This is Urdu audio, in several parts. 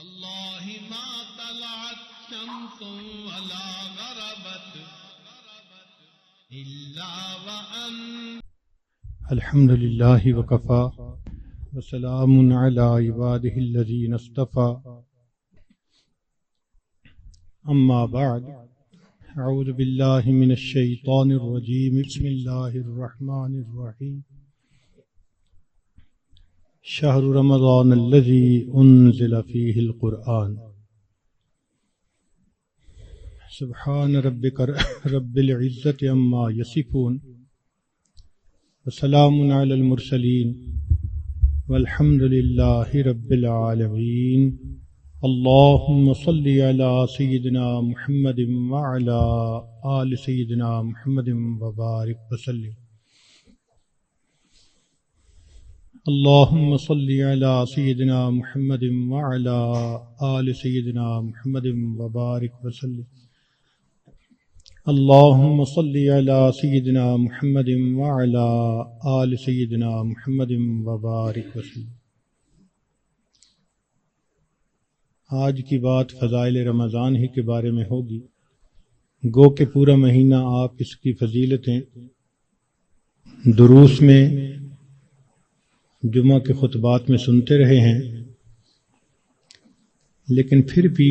والله ما طلعت شمس ولا غربت إلا وأن الحمد لله وكفى وسلام على عباده الذين اصطفى أما بعد أعوذ بالله من الشيطان الرجيم بسم الله الرحمن الرحيم شهر رمضان الذي أنزل فيه القرآن سبحان ربك رب العزة عما يصفون وسلام على المرسلين والحمد لله رب العالمين اللهم صل على سيدنا محمد وعلى آل سيدنا محمد وبارك وسلم اللهم صل على سيدنا محمد وعلى آل سيدنا محمد وبارك وسلم اللهم صل على سيدنا محمد وعلى آل سيدنا محمد وبارك وسلم۔ آج کی بات فضائل رمضان ہی کے بارے میں ہوگی، گو کہ پورا مہینہ آپ اس کی فضیلتیں دروس میں، جمعہ کے خطبات میں سنتے رہے ہیں، لیکن پھر بھی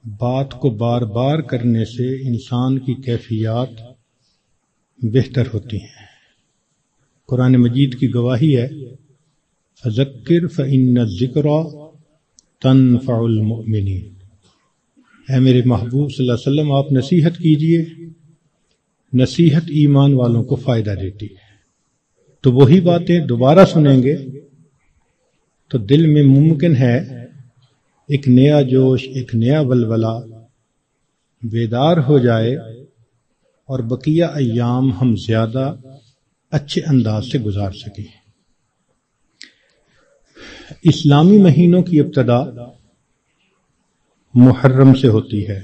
بات کو بار بار کرنے سے انسان کی کیفیات بہتر ہوتی ہیں۔ قرآن مجید کی گواہی ہے فذکر فإن الذکریٰ تنفع المؤمنین۔ اے میرے محبوب صلی اللہ علیہ وسلم، آپ نصیحت کیجئے، نصیحت ایمان والوں کو فائدہ دیتی ہے۔ تو وہی باتیں دوبارہ سنیں گے تو دل میں ممکن ہے ایک نیا جوش، ایک نیا ولولہ بیدار ہو جائے اور بقیہ ایام ہم زیادہ اچھے انداز سے گزار سکیں۔ اسلامی مہینوں کی ابتدا محرم سے ہوتی ہے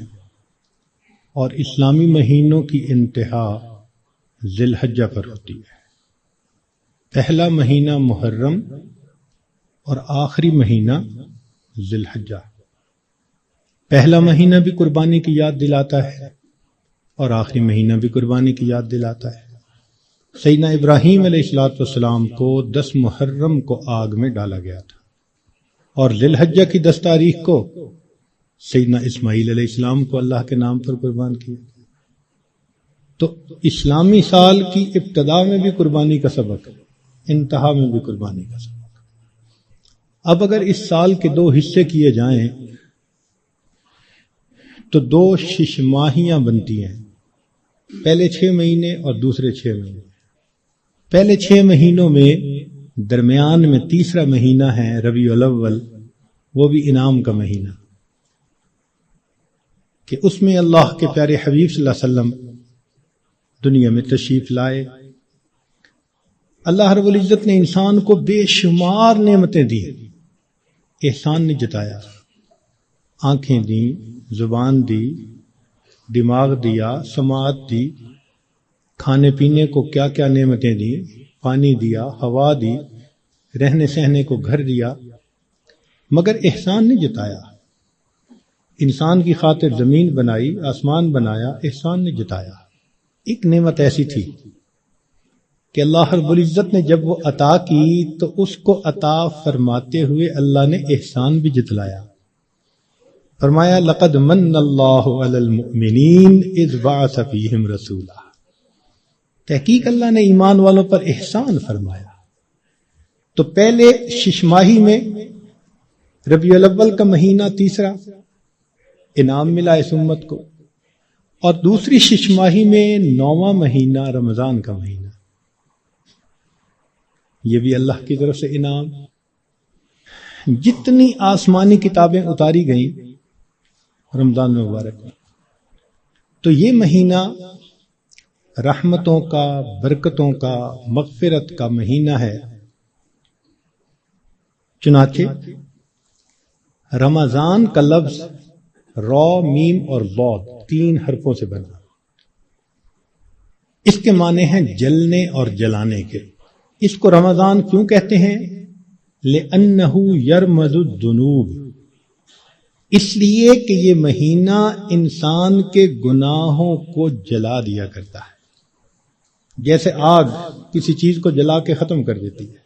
اور اسلامی مہینوں کی انتہا ذی الحجہ پر ہوتی ہے۔ پہلا مہینہ محرم اور آخری مہینہ ذی الحجہ۔ پہلا مہینہ بھی قربانی کی یاد دلاتا ہے اور آخری مہینہ بھی قربانی کی یاد دلاتا ہے۔ سیدنا ابراہیم علیہ السلام کو 10 محرم کو آگ میں ڈالا گیا تھا اور ذی الحجہ کی 10 تاریخ کو سیدنا اسماعیل علیہ السلام کو اللہ کے نام پر قربان کیا۔ تو اسلامی سال کی ابتدا میں بھی قربانی کا سبق، انتہا میں بھی قربانی کا سبق۔ اب اگر اس سال کے 2 حصے کیے جائیں تو 2 شش ماہیاں بنتی ہیں، پہلے 6 مہینے اور دوسرے 6 مہینے۔ پہلے 6 مہینوں میں درمیان میں تیسرا مہینہ ہے ربیع الاول، وہ بھی انعام کا مہینہ، کہ اس میں اللہ کے پیارے حبیب صلی اللہ علیہ وسلم دنیا میں تشریف لائے۔ اللہ رب العزت نے انسان کو بے شمار نعمتیں دی، احسان نے جتایا، آنکھیں دیں، زبان دی، دماغ دیا، سماعت دی، کھانے پینے کو کیا کیا نعمتیں دی، پانی دیا، ہوا دی، رہنے سہنے کو گھر دیا، مگر احسان نے جتایا۔ انسان کی خاطر زمین بنائی، آسمان بنایا، احسان نے جتایا۔ ایک نعمت ایسی تھی کہ اللہ رب العزت نے جب وہ عطا کی تو اس کو عطا فرماتے ہوئے اللہ نے احسان بھی جتلایا۔ فرمایا لقد من اللہ علی المؤمنین اذ بعث فیہم رسولا۔ تحقیق اللہ نے ایمان والوں پر احسان فرمایا۔ تو پہلے 6 ماہی میں ربیع الاول کا مہینہ تیسرا انعام ملا اس امت کو، اور دوسری 6 ماہی میں 9واں مہینہ رمضان کا مہینہ، یہ بھی اللہ کی طرف سے انعام۔ جتنی آسمانی کتابیں اتاری گئیں رمضان مبارک میں، تو یہ مہینہ رحمتوں کا، برکتوں کا، مغفرت کا مہینہ ہے۔ چنانچہ رمضان کا لفظ را، میم اور ضاد 3 حرفوں سے بنا۔ اس کے معنی ہیں جلنے اور جلانے کے۔ اس کو رمضان کیوں کہتے ہیں؟ لِأَنَّهُ يَرْمَزُ الذُّنُوبَ اس لیے کہ یہ مہینہ انسان کے گناہوں کو جلا دیا کرتا ہے، جیسے آگ کسی چیز کو جلا کے ختم کر دیتی ہے،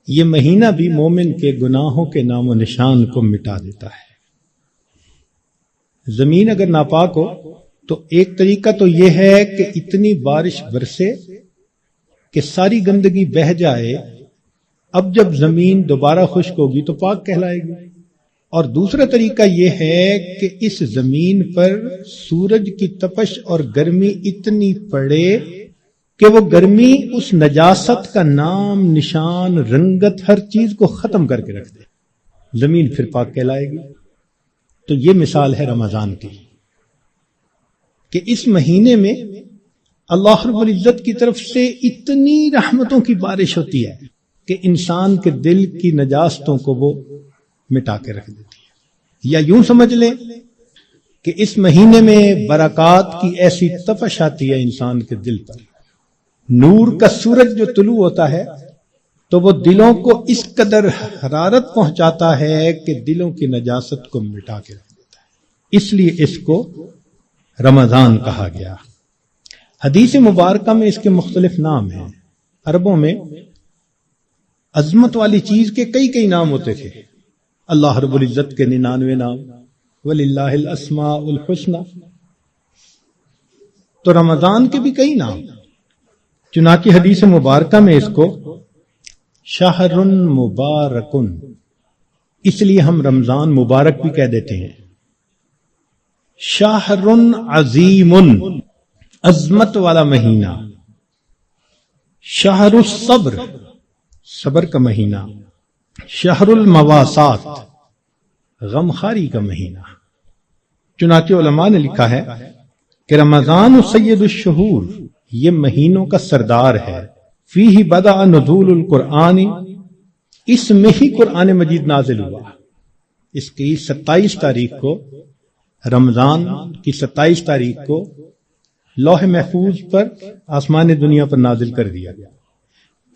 یہ مہینہ بھی مومن کے گناہوں کے نام و نشان کو مٹا دیتا ہے۔ زمین اگر ناپاک ہو تو ایک طریقہ تو یہ ہے کہ اتنی بارش برسے کہ ساری گندگی بہہ جائے، اب جب زمین دوبارہ خشک ہوگی تو پاک کہلائے گی، اور دوسرا طریقہ یہ ہے کہ اس زمین پر سورج کی تپش اور گرمی اتنی پڑے کہ وہ گرمی اس نجاست کا نام نشان رنگت ہر چیز کو ختم کر کے رکھ دے، زمین پھر پاک کہلائے گی۔ تو یہ مثال ہے رمضان کی کہ اس مہینے میں اللہ رب العزت کی طرف سے اتنی رحمتوں کی بارش ہوتی ہے کہ انسان کے دل کی نجاستوں کو وہ مٹا کے رکھ دیتی ہے۔ یا یوں سمجھ لیں کہ اس مہینے میں برکات کی ایسی تپش آتی ہے انسان کے دل پر، نور کا سورج جو طلوع ہوتا ہے تو وہ دلوں کو اس قدر حرارت پہنچاتا ہے کہ دلوں کی نجاست کو مٹا کے رکھ دیتا ہے، اس لیے اس کو رمضان کہا گیا۔ حدیث مبارکہ میں اس کے مختلف نام ہیں۔ عربوں میں عظمت والی چیز کے کئی نام ہوتے تھے، اللہ رب العزت کے 99 نام، وَلِلَّهِ الْأَسْمَاءُ الْحُسْنَى، تو رمضان کے بھی کئی نام، چنانچہ حدیث مبارکہ میں اس کو شہر مبارکن، اس لیے ہم رمضان مبارک بھی کہہ دیتے ہیں، شہر عظیم، عظمت والا مہینہ، شہر الصبر، صبر کا مہینہ، شہر المواسات، غمخاری کا مہینہ۔ چنانچہ علماء نے لکھا ہے کہ رمضان سید الشہور، یہ مہینوں کا سردار ہے، فیہ بدأ نزول القرآن، اس میں ہی قرآن مجید نازل ہوا۔ اس کی 27 تاریخ کو، رمضان کی 27 تاریخ کو لوح محفوظ پر آسمان دنیا پر نازل کر دیا گیا،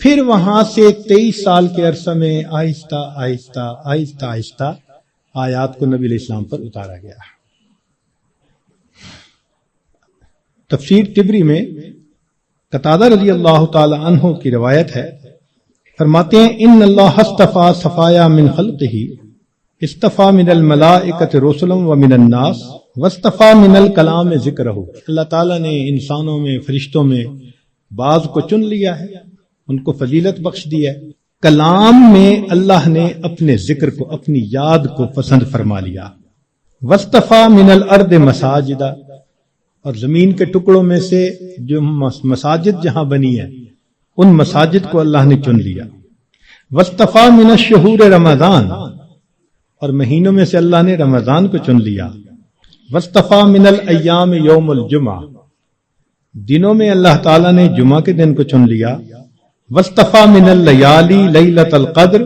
پھر وہاں سے 23 سال کے عرصہ میں آہستہ آہستہ آیات کو نبی علیہ السلام پر اتارا گیا۔ تفسیر طبری میں قتادہ رضی اللہ تعالی عنہ کی روایت ہے، فرماتے ہیں ان اللہ اصطفیٰ صفایا من خلقہ، اصطفیٰ من الملائکۃ رسلا ومن الناس واصطفیٰ من الکلام ذکرہ، اللہ تعالیٰ نے انسانوں میں فرشتوں میں بعض کو چن لیا ہے، ان کو فضیلت بخش دی ہے، کلام میں اللہ نے اپنے ذکر کو، اپنی یاد کو پسند فرما لیا، واصطفیٰ من الارض مساجدہ، اور زمین کے ٹکڑوں میں سے جو مساجد جہاں بنی ہے ان مساجد کو اللہ نے چن لیا، واصطفیٰ من الشہور رمضان، اور مہینوں میں سے اللہ نے رمضان کو چن لیا، واصطفیٰ من الایام یوم الجمعہ، دنوں میں اللہ تعالیٰ نے جمعہ کے دن کو چن لیا، واصطفیٰ من اللیالی لیلۃ القدر،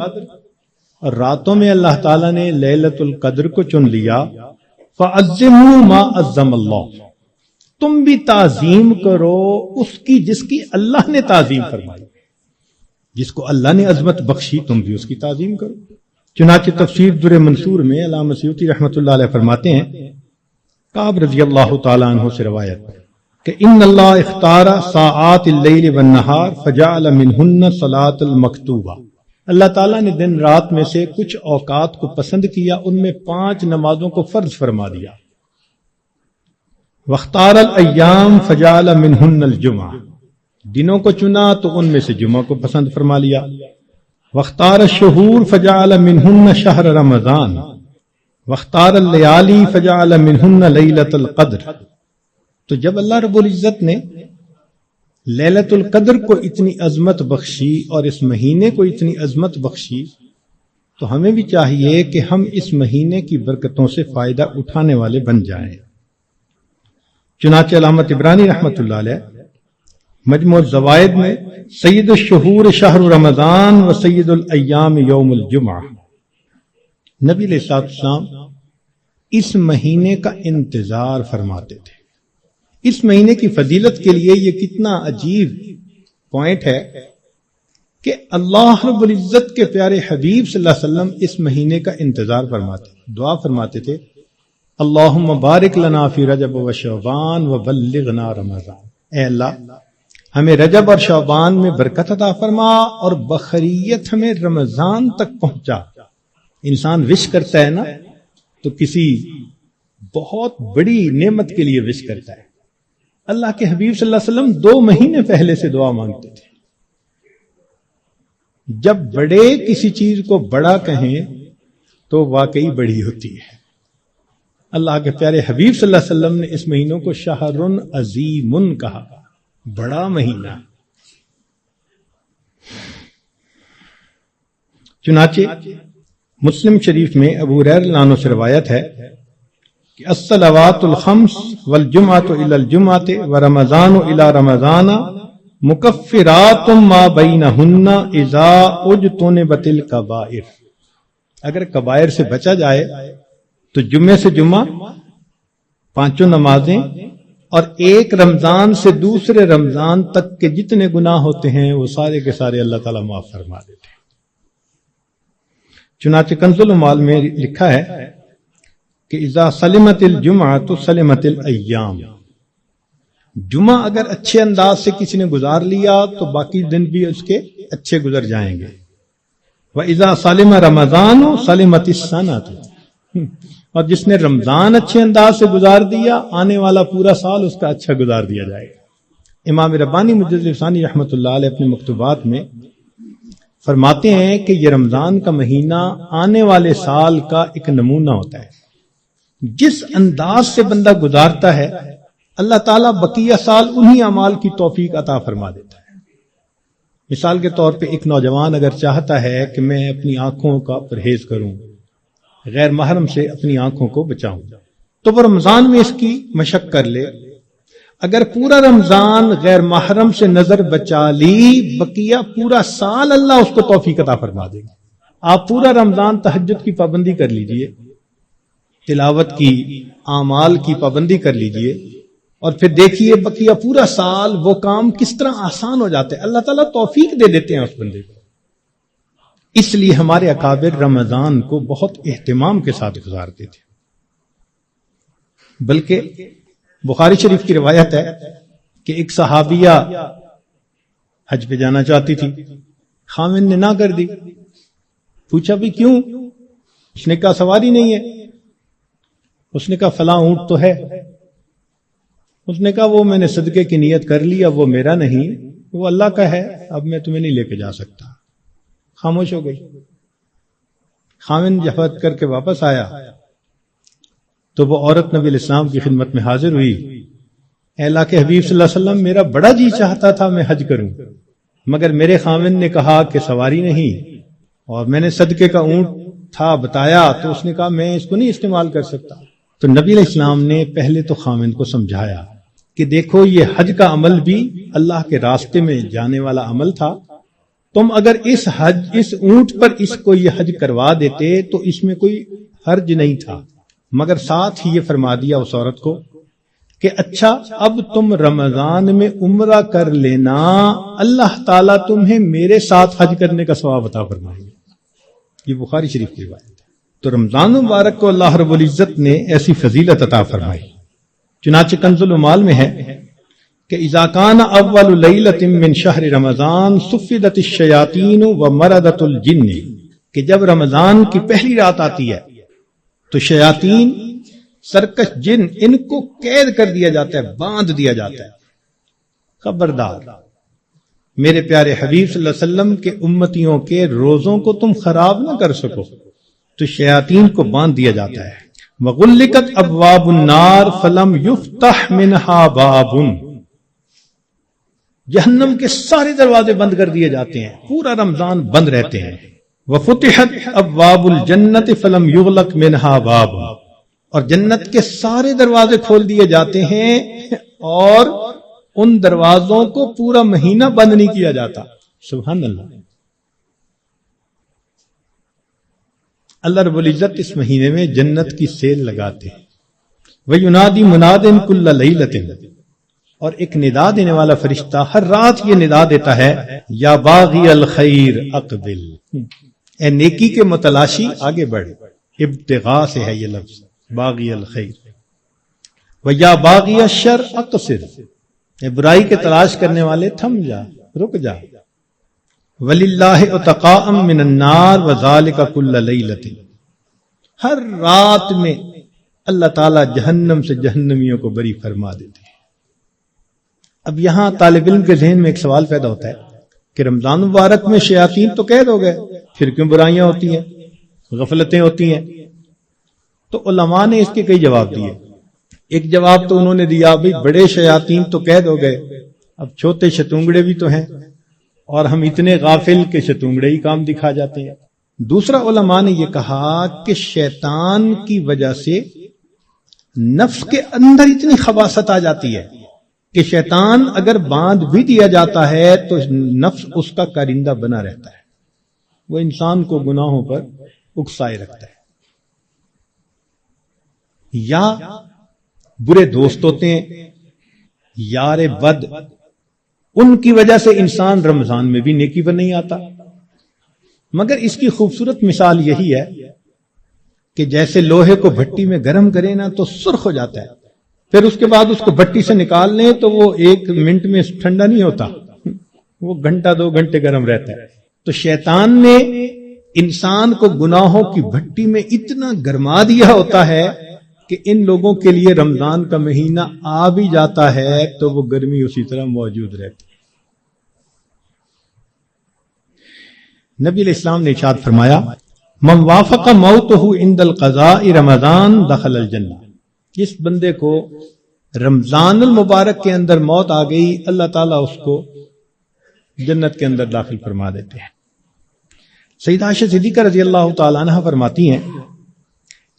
اور راتوں میں اللہ تعالیٰ نے لیلۃ القدر کو چن لیا، فعظموا ما عظم اللہ، تم بھی تعظیم کرو اس کی جس کی اللہ نے تعظیم فرمائی، جس کو اللہ نے عظمت بخشی تم بھی اس کی تعظیم کرو۔ چنانچہ تفسیر در منصور میں علامہ سیوطی رحمۃ اللہ علیہ فرماتے ہیں، کعب رضی اللہ تعالی عنہ سے روایت کہ ان اللہ اختار ساعات اللیل والنہار فجعل منہن صلاۃ المکتوبہ، اللہ تعالیٰ نے دن رات میں سے کچھ اوقات کو پسند کیا، ان میں 5 نمازوں کو فرض فرما دیا، واختار الایام فجعل منہن الجمعہ، دنوں کو چنا تو ان میں سے جمعہ کو پسند فرما لیا، واختار الشہور فجعل منہن شہر رمضان، واختار اللیالی فجعل منہن لیلۃ القدر۔ تو جب اللہ رب العزت نے لیلۃ القدر کو اتنی عظمت بخشی اور اس مہینے کو اتنی عظمت بخشی، تو ہمیں بھی چاہیے کہ ہم اس مہینے کی برکتوں سے فائدہ اٹھانے والے بن جائیں۔ چنانچہ علامہ طبرانی رحمۃ اللہ علیہ مجموع الزوائد میں سید الشہور شہر رمضان و سید الایام یوم الجمعہ، نبی علیہ السلام اس مہینے کا انتظار فرماتے تھے۔ اس مہینے کی فضیلت کے لیے یہ کتنا عجیب پوائنٹ ہے کہ اللہ رب العزت کے پیارے حبیب صلی اللہ علیہ وسلم اس مہینے کا انتظار فرماتے، دعا فرماتے تھے اللہم بارک لنا فی رجب و شعبان و بلغنا رمضان. اے اللہ ہمیں رجب اور شعبان میں برکت عطا فرما اور بخیریت ہمیں رمضان تک پہنچا. انسان وش کرتا ہے نا تو کسی بہت بڑی نعمت کے لیے وش کرتا ہے. اللہ کے حبیب صلی اللہ علیہ وسلم 2 مہینے پہلے سے دعا مانگتے تھے. جب بڑے کسی چیز کو بڑا کہیں تو واقعی بڑی ہوتی ہے. اللہ کے پیارے حبیب صلی اللہ علیہ وسلم نے اس مہینوں کو شہر عظیم کہا، بڑا مہینہ. چنانچہ مسلم شریف میں ابو ہریرہ رضی اللہ عنہ سے روایت ہے کہ الصلوات الخمس والجمعۃ الی الجمعۃ ورمضان الی رمضان مکفرات ما بینہن اذا اجتنبت الکبائر. اگر کبائر سے بچا جائے تو جمعے سے جمعہ 5 نمازیں اور ایک رمضان سے دوسرے رمضان تک کے جتنے گناہ ہوتے ہیں وہ سارے کے سارے اللہ تعالیٰ معاف فرما دیتے ہیں. چنانچہ کنز المال میں لکھا ہے کہ اذا سلمت الجمعہ تو سلمت الایام. جمعہ اگر اچھے انداز سے کسی نے گزار لیا تو باقی دن بھی اس کے اچھے گزر جائیں گے. وَإِذَا سَلِمَ رَمَضَانُ سَلِمَتِ السَّنَةُ. اور جس نے رمضان اچھے انداز سے گزار دیا آنے والا پورا سال اس کا اچھا گزار دیا جائے گا. امام ربانی مجدد ثانی رحمۃ اللہ علیہ اپنے مکتوبات میں فرماتے ہیں کہ یہ رمضان کا مہینہ آنے والے سال کا ایک نمونہ ہوتا ہے. جس انداز سے بندہ گزارتا ہے اللہ تعالیٰ بقیہ سال انہی اعمال کی توفیق عطا فرما دیتا ہے. مثال کے طور پہ ایک نوجوان اگر چاہتا ہے کہ میں اپنی آنکھوں کا پرہیز کروں، غیر محرم سے اپنی آنکھوں کو بچاؤں، تو وہ رمضان میں اس کی مشق کر لے. اگر پورا رمضان غیر محرم سے نظر بچا لی بقیہ پورا سال اللہ اس کو توفیق عطا فرما دے گا. آپ پورا رمضان تہجد کی پابندی کر لیجئے، تلاوت کی اعمال کی پابندی کر لیجئے، اور پھر دیکھیے بقیہ پورا سال وہ کام کس طرح آسان ہو جاتے ہیں. اللہ تعالیٰ توفیق دے دیتے ہیں اس بندے کو. اس لیے ہمارے اکابر رمضان کو بہت اہتمام کے ساتھ گزارتے تھے. بلکہ بخاری شریف کی روایت ہے کہ ایک صحابیہ حج پہ جانا چاہتی تھی، خاوند نے نہ کر دی. پوچھا بھی کیوں؟ اس نے کہا سواری نہیں ہے. اس نے کہا فلاں اونٹ تو ہے. اس نے کہا وہ میں نے صدقے کی نیت کر لی، اب وہ میرا نہیں، وہ اللہ کا ہے، اب میں تمہیں نہیں لے کے جا سکتا. خاموش ہو گئی. خاوند جفت کر کے واپس آیا تو وہ عورت نبی علیہ السلام کی خدمت میں حاضر ہوئی. اے اللہ کے حبیب صلی اللہ علیہ وسلم، میرا بڑا جی چاہتا تھا میں حج کروں، مگر میرے خاوند نے کہا کہ سواری نہیں، اور میں نے صدقے کا اونٹ تھا بتایا تو اس نے کہا میں اس کو نہیں استعمال کر سکتا. تو نبی علیہ السلام نے پہلے تو خاوند کو سمجھایا کہ دیکھو یہ حج کا عمل بھی اللہ کے راستے میں جانے والا عمل تھا. تم اگر اس اونٹ پر اس کو یہ حج کروا دیتے تو اس میں کوئی حرج نہیں تھا، مگر ساتھ ہی یہ فرما دیا اس عورت کو کہ اچھا اب تم رمضان میں عمرہ کر لینا، اللہ تعالیٰ تمہیں میرے ساتھ حج کرنے کا ثواب عطا فرمائیں گے. یہ بخاری شریف کی روایت ہے. تو رمضان مبارک کو اللہ رب العزت نے ایسی فضیلت عطا فرمائی. چنانچہ کنز المال میں ہے کہ اذا کان اول لیلۃ من شہر رمضان صفدت الشیاطین ومردت الجن، کہ جب رمضان کی پہلی رات آتی ہے تو شیاطین، سرکش جن، ان کو قید کر دیا جاتا ہے، باندھ دیا جاتا ہے. خبردار میرے پیارے حبیب صلی اللہ علیہ وسلم کے امتیوں کے روزوں کو تم خراب نہ کر سکو، تو شیاطین کو باندھ دیا جاتا ہے. وغلقت ابواب النار فلم یفتح منها باب، جہنم کے سارے دروازے بند کر دیے جاتے ہیں، پورا رمضان بند رہتے ہیں. وفتحت ابواب الجنت فلم یغلق منها باب، اور جنت کے سارے دروازے کھول دیے جاتے ہیں اور ان دروازوں کو پورا مہینہ بند نہیں کیا جاتا. سبحان اللہ. اللہ رب العزت اس مہینے میں جنت کی سیل لگاتے ہیں. وَيُنَادِي مُنَادٍ كُلَّ لَيْلَةٍ، اور ایک ندا دینے والا فرشتہ ہر رات یہ ندا دیتا ہے، یا باغی الخیر اقبل، اے نیکی کے متلاشی آگے بڑھ. ابتغاء سے ہے یہ لفظ، باغی الخیر ویا باغی الشر اقصر، اے برائی کے تلاش کرنے والے تھم جا، رک جا. وللہ اتقاء من النار وذالک کل لیلۃ، ہر رات میں اللہ تعالیٰ جہنم سے جہنمیوں کو بری فرما دیتے ہیں. اب یہاں طالب علم کے ذہن میں ایک سوال پیدا ہوتا ہے کہ رمضان مبارک میں شیاطین تو قید ہو گئے، پھر کیوں برائیاں ہوتی ہیں، غفلتیں ہوتی ہیں؟ تو علماء نے اس کے کئی جواب دیے. ایک جواب تو انہوں نے دیا بھئی بڑے شیاطین تو قید ہو گئے، اب چھوٹے شتونگڑے بھی تو ہیں، اور ہم اتنے غافل کہ شتونگڑے ہی کام دکھا جاتے ہیں. دوسرا علماء نے یہ کہا کہ شیطان کی وجہ سے نفس کے اندر اتنی خباثت آ جاتی ہے کہ شیطان اگر باندھ بھی دیا جاتا ہے تو نفس اس کا کارندہ بنا رہتا ہے، وہ انسان کو گناہوں پر اکسائے رکھتا ہے. یا برے دوست ہوتے ہیں، یار بد، ان کی وجہ سے انسان رمضان میں بھی نیکی پر نہیں آتا. مگر اس کی خوبصورت مثال یہی ہے کہ جیسے لوہے کو بھٹی میں گرم کرے نا تو سرخ ہو جاتا ہے، پھر اس کے بعد اس کو بھٹی سے نکال لیں تو وہ 1 منٹ میں ٹھنڈا نہیں ہوتا، وہ گھنٹہ 2 گھنٹے گرم رہتا ہے. تو شیطان نے انسان کو گناہوں کی بھٹی میں اتنا گرما دیا ہوتا ہے کہ ان لوگوں کے لیے رمضان کا مہینہ آ بھی جاتا ہے تو وہ گرمی اسی طرح موجود رہتی. نبی علیہ السلام نے ارشاد فرمایا من وافق موتہ عند القضاء رمضان دخل الجنہ، جس بندے کو رمضان المبارک کے اندر موت آ گئی اللہ تعالیٰ اس کو جنت کے اندر داخل فرما دیتے ہیں. سیدہ عائشہ صدیقہ رضی اللہ تعالیٰ عنہ فرماتی ہیں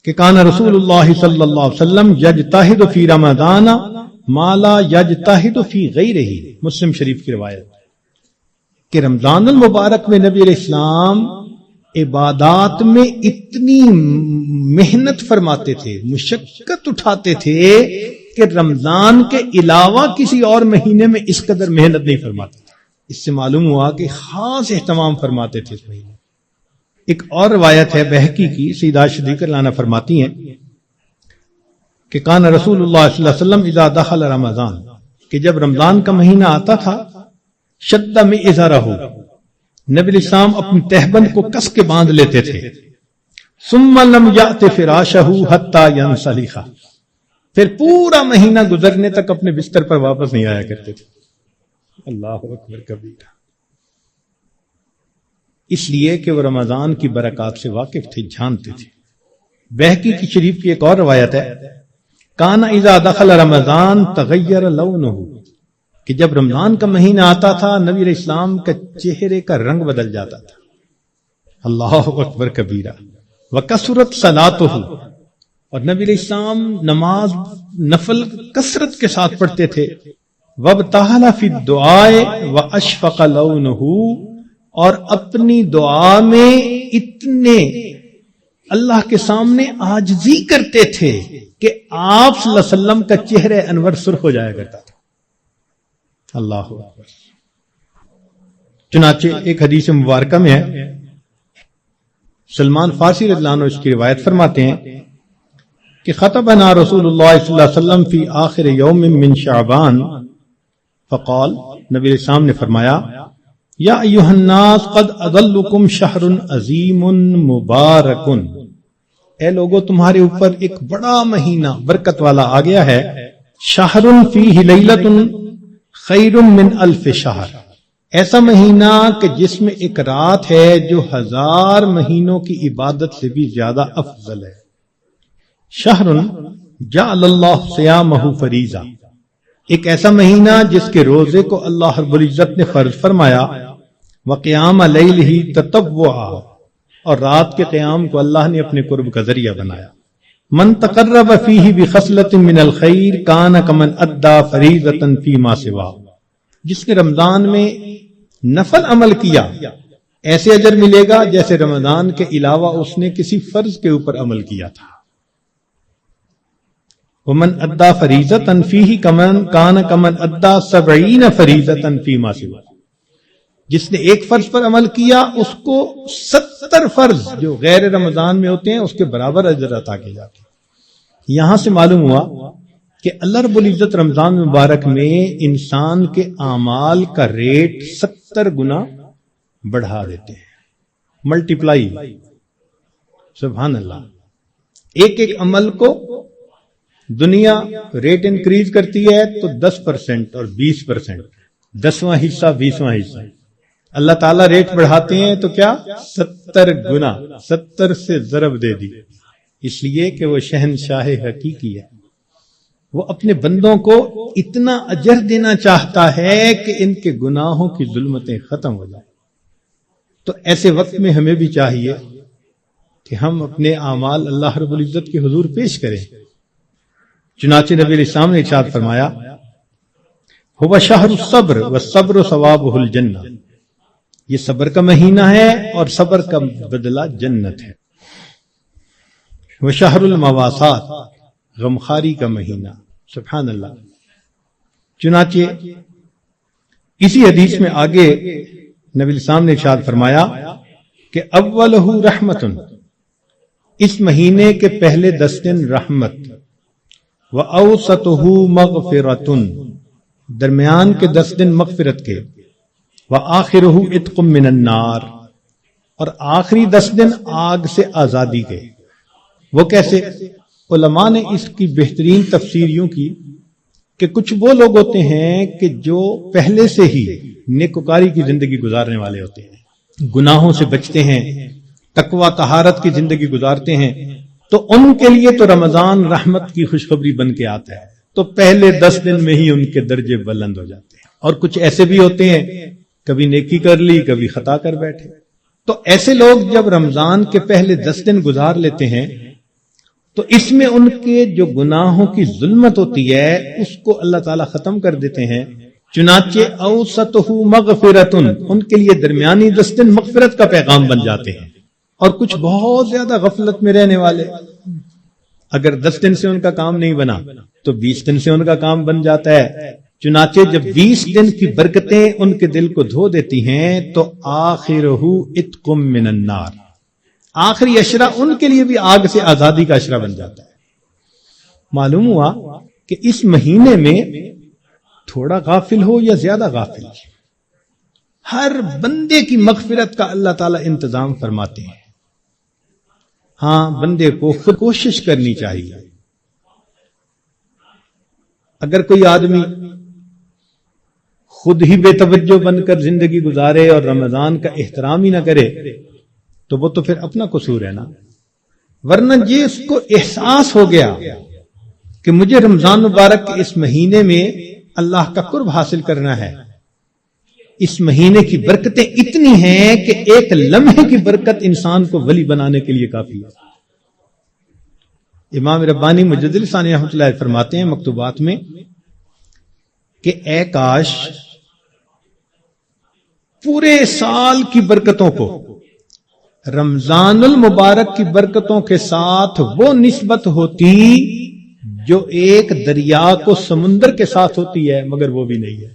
کہ کان رسول اللہ صلی اللہ علیہ وسلم یجتہد فی رمضان ما لا یجتہد فی غیرہ، مسلم شریف کی روایت کہ رمضان المبارک میں نبی علیہ السلام عبادات میں اتنی محنت فرماتے تھے، مشقت اٹھاتے تھے کہ رمضان کے علاوہ کسی اور مہینے میں اس قدر محنت نہیں فرماتے تھے. اس سے معلوم ہوا کہ خاص اہتمام فرماتے تھے اس مہینے. ایک اور روایت ہے بہقی کی، سیدہ صدیقہ لانا فرماتی ہیں کہ کان رسول اللہ صلی اللہ علیہ وسلم اذا دخل رمضان، کہ جب رمضان کا مہینہ آتا تھا شد میں ازارہ، نبی علیہ السلام اپنی تہبند کو کس کے باندھ لیتے تھے. ثم لم یأت فراشہ حتی ینسلخ، پھر پورا مہینہ گزرنے تک اپنے بستر پر واپس نہیں آیا کرتے تھے. اللہ اکبر کبیرہ. اس لیے کہ وہ رمضان کی برکات سے واقف تھے، جانتے تھے. بہقی کی شریف کی ایک اور روایت ہے کان اذا دخل رمضان تغیر لونہ، کہ جب رمضان کا مہینہ آتا تھا نبی علیہ السلام کا چہرے کا رنگ بدل جاتا تھا. اللہ اکبر کبیرہ. وکثرت صلاتہ، اور نبی علیہ السلام نماز نفل کثرت کے ساتھ پڑھتے تھے. وابتہل فی الدعاء واشفق لونہ، اور اپنی دعا میں اتنے اللہ کے سامنے عاجزی کرتے تھے کہ آپ صلی اللہ علیہ وسلم کا چہرہ انور سرخ ہو جایا کرتا تھا. اللہ اکبر. چنانچہ ایک حدیث مبارکہ میں ہے، سلمان فارسی رضی اللہ عنہ اس کی روایت فرماتے ہیں کہ خطبنا رسول اللہ صلی اللہ علیہ وسلم فی آخر یوم من شعبان فقال، نبی علیہ السلام نے فرمایا یا ایھا الناس قد اضلکم شہر عظیم مبارک، اے لوگو تمہارے اوپر ایک بڑا مہینہ برکت والا آ گیا ہے. شہر فیہ لیلۃ خیر من الف شہر، ایسا مہینہ کہ جس میں ایک رات ہے جو 1000 مہینوں کی عبادت سے بھی زیادہ افضل ہے. شہر جعل اللہ صیامہ فریضہ، ایک ایسا مہینہ جس کے روزے کو اللہ رب العزت نے فرض فرمایا. وقیام لیلہ تطوعا، اور رات کے قیام کو اللہ نے اپنے قرب کا ذریعہ بنایا. من تقرب فیہ بخصلۃ من الخیر کان کمن ادى فریضۃ فیما سوا، جس نے رمضان میں نفل عمل کیا ایسے اجر ملے گا جیسے رمضان کے علاوہ اس نے کسی فرض کے اوپر عمل کیا تھا. ومن ادى فریضۃ فیہ کان کمن ادى 70 فریضۃ فیما سوا، جس نے ایک فرض پر عمل کیا اس کو 70 فرض جو غیر رمضان میں ہوتے ہیں اس کے برابر اجر عطا کیے جاتے ہیں. یہاں سے معلوم ہوا کہ اللہ رب العزت رمضان مبارک میں انسان کے اعمال کا ریٹ 70 گنا بڑھا دیتے ہیں، ملٹیپلائی، سبحان اللہ۔ ایک ایک عمل کو دنیا ریٹ انکریز کرتی ہے تو 10% اور 20%، 10واں حصہ 20واں حصہ، اللہ تعالیٰ ریٹ بڑھاتے ہیں تو کیا 70 گنا، 70 سے ضرب دے دی، اس لیے کہ وہ شہنشاہ حقیقی ہے، وہ اپنے بندوں کو اتنا اجر دینا چاہتا ہے کہ ان کے گناہوں کی ظلمتیں ختم ہو جائیں۔ تو ایسے وقت میں ہمیں بھی چاہیے کہ ہم اپنے اعمال اللہ رب العزت کے حضور پیش کریں۔ چنانچہ نبی علیہ السلام نے ارشاد فرمایا، هو شہر الصبر والصبر ثوابہ الجنہ، یہ صبر کا مہینہ ہے اور صبر کا بدلہ جنت ہے۔ وشہر المواسات، غمخاری کا مہینہ، سبحان اللہ۔ چنانچہ اسی حدیث میں آگے نبی علیہ السلام نے ارشاد فرمایا کہ اولہ رحمت، اس مہینے کے پہلے 10 دن رحمت، وَأَوْسَطُهُ مَغْفِرَةٌ، درمیان کے 10 دن مغفرت کے، وَآخِرُهُ عِتْقٌ مِّنَ النَّارِ، اور آخری 10 دن آگ سے آزادی کے۔ وہ کیسے؟ علماء نے اس کی بہترین تفسیر یوں کی کہ کچھ وہ لوگ ہوتے ہیں کہ جو پہلے سے ہی نیکوکاری کی زندگی گزارنے والے ہوتے ہیں، گناہوں سے بچتے ہیں، تقوی طہارت کی زندگی گزارتے ہیں، تو ان کے لیے تو رمضان رحمت کی خوشخبری بن کے آتا ہے، تو پہلے 10 دن میں ہی ان کے درجے بلند ہو جاتے ہیں۔ اور کچھ ایسے بھی ہوتے ہیں کبھی نیکی کر لی کبھی خطا کر بیٹھے، تو ایسے لوگ جب رمضان کے پہلے 10 دن گزار لیتے ہیں تو اس میں ان کے جو گناہوں کی ظلمت ہوتی ہے اس کو اللہ تعالیٰ ختم کر دیتے ہیں۔ چنانچہ اوسطہ مغفرتن، ان کے لیے درمیانی 10 دن مغفرت کا پیغام بن جاتے ہیں۔ اور کچھ بہت زیادہ غفلت میں رہنے والے، اگر 10 دن سے ان کا کام نہیں بنا تو 20 دن سے ان کا کام بن جاتا ہے۔ چنانچہ جب 20 دن کی برکتیں ان کے دل کو دھو دیتی ہیں تو آخرہ عتق من النار، آخری عشرہ ان کے لیے بھی آگ سے آزادی کا عشرہ بن جاتا ہے۔ معلوم ہوا کہ اس مہینے میں تھوڑا غافل ہو یا زیادہ غافل، ہر بندے کی مغفرت کا اللہ تعالیٰ انتظام فرماتے ہیں۔ ہاں، بندے کو خود کوشش کرنی چاہیے۔ اگر کوئی آدمی خود ہی بے توجہ بن کر زندگی گزارے اور رمضان کا احترام ہی نہ کرے تو وہ تو پھر اپنا قصور ہے نا، ورنہ یہ اس کو احساس ہو گیا کہ مجھے رمضان مبارک کے اس مہینے میں اللہ کا قرب حاصل کرنا ہے، اس مہینے کی برکتیں اتنی ہیں کہ ایک لمحے کی برکت انسان کو ولی بنانے کے لیے کافی ہے۔ امام ربانی مجدد ثانی رحمۃ اللہ علیہ فرماتے ہیں مکتوبات میں کہ اے کاش پورے سال کی برکتوں کو رمضان المبارک کی برکتوں کے ساتھ وہ نسبت ہوتی جو ایک دریا کو سمندر کے ساتھ ہوتی ہے، مگر وہ بھی نہیں ہے۔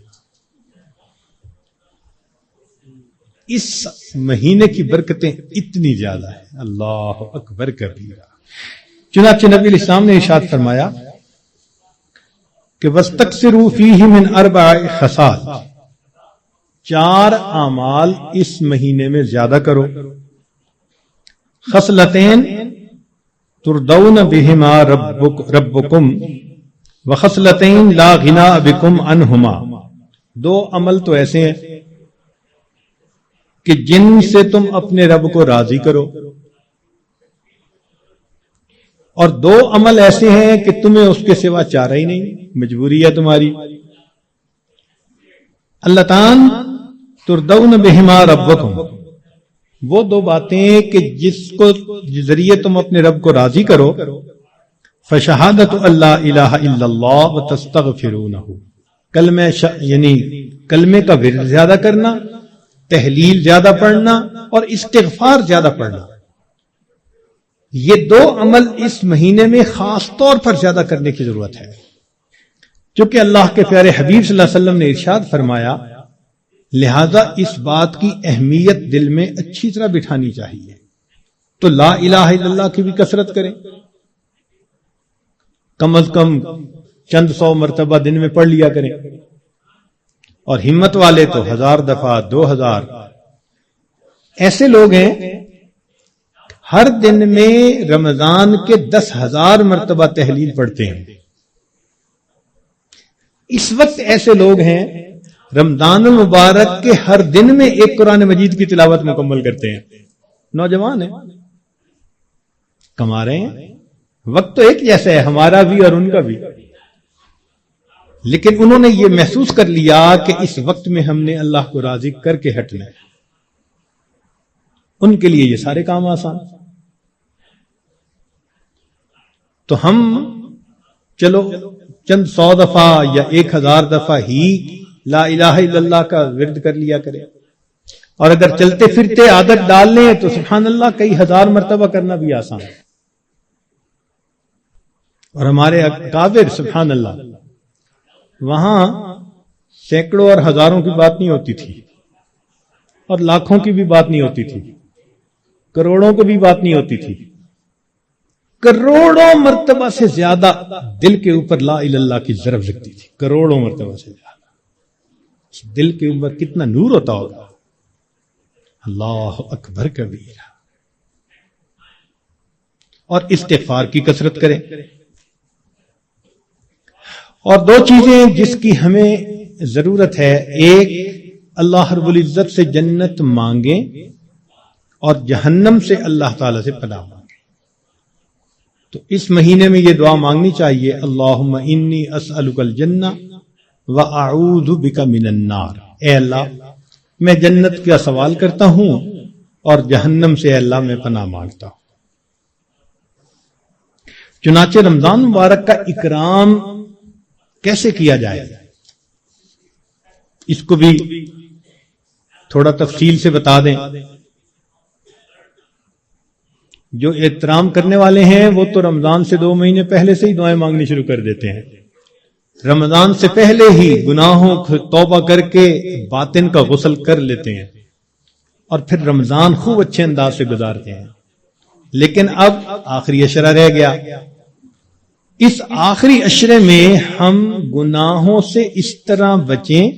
اس مہینے کی برکتیں اتنی زیادہ ہیں، اللہ اکبر کبیرہ۔ چنانچہ نبی علیہ السلام نے ارشاد فرمایا کہ وَاسْتَكْثِرُوا فِيهِ مِنْ 4 خصال، 4 اعمال اس مہینے میں زیادہ کرو۔ خصلتین تردون بہما ربکم وخصلتین لا غنا بکم عنہما، 2 عمل تو ایسے ہیں کہ جن سے تم اپنے رب کو راضی کرو، اور 2 عمل ایسے ہیں کہ تمہیں اس کے سوا چارہ ہی نہیں، مجبوری ہے تمہاری۔ اللتان تردون بہما ربکم، وہ 2 باتیں کہ جس کو ذریعے تم اپنے رب کو راضی کرو، فشہادت اللہ الہ الا اللہ وتستغفرونہ، یعنی کلمے کا ورد زیادہ کرنا، تحلیل زیادہ پڑھنا اور استغفار زیادہ پڑھنا، یہ 2 عمل اس مہینے میں خاص طور پر زیادہ کرنے کی ضرورت ہے، چونکہ اللہ کے پیارے حبیب صلی اللہ علیہ وسلم نے ارشاد فرمایا، لہذا اس بات کی اہمیت دل میں اچھی طرح بٹھانی چاہیے۔ تو لا الہ الا اللہ کی بھی کثرت کریں، کم از کم چند 100 مرتبہ دن میں پڑھ لیا کریں، اور ہمت والے تو 1000 دفعہ 2000. ایسے لوگ ہیں ہر دن میں رمضان کے 10,000 مرتبہ تحلیل پڑھتے ہیں. اس وقت ایسے لوگ ہیں رمضان المبارک کے ہر دن میں ایک قرآن مجید کی تلاوت مکمل کرتے ہیں. نوجوان ہیں، کما رہے ہیں، وقت تو ایک جیسا ہے ہمارا بھی اور ان کا بھی، لیکن انہوں نے یہ محسوس کر لیا کہ اس وقت میں ہم نے اللہ کو راضی کر کے ہٹنا ہے. ان کے لیے یہ سارے کام آسان. تو ہم چلو چند 100 دفعہ یا 1000 دفعہ ہی لا الہ الا اللہ کا ورد کر لیا کریں، اور اگر چلتے پھرتے عادت ڈال لیں تو سبحان اللہ کئی 1000 مرتبہ کرنا بھی آسان ہے. اور ہمارے اکابر سبحان اللہ وہاں سینکڑوں اور ہزاروں کی بات نہیں ہوتی تھی، اور لاکھوں کی بھی بات نہیں ہوتی تھی، کروڑوں کی بھی بات نہیں ہوتی تھی. کروڑوں مرتبہ سے زیادہ دل کے اوپر لا الہ الا اللہ کی ضرب لگتی تھی، کروڑوں مرتبہ سے زیادہ. دل کے اوپر کتنا نور ہوتا ہوگا. اللہ اکبر کبیرہ. اور استغفار کی کثرت کریں. اور 2 چیزیں جس کی ہمیں ضرورت ہے، ایک اللہ رب العزت سے جنت مانگیں اور جہنم سے اللہ تعالی سے پناہ مانگیں. تو اس مہینے میں یہ دعا مانگنی چاہیے، اللہم انی اسألک الجنہ واعوذ بک من النار. اے اللہ میں جنت کا سوال کرتا ہوں اور جہنم سے اے اللہ میں پناہ مانگتا ہوں. چنانچہ رمضان مبارک کا اکرام کیسے کیا جائے اس کو بھی تھوڑا تفصیل سے بتا دیں. جو احترام کرنے والے ہیں وہ تو رمضان سے 2 مہینے پہلے سے ہی دعائیں مانگنی شروع کر دیتے ہیں. رمضان سے پہلے ہی گناہوں کو توبہ کر کے باطن کا غسل کر لیتے ہیں اور پھر رمضان خوب اچھے انداز سے گزارتے ہیں. لیکن اب آخری عشرہ رہ گیا. اس آخری عشرے میں ہم گناہوں سے اس طرح بچیں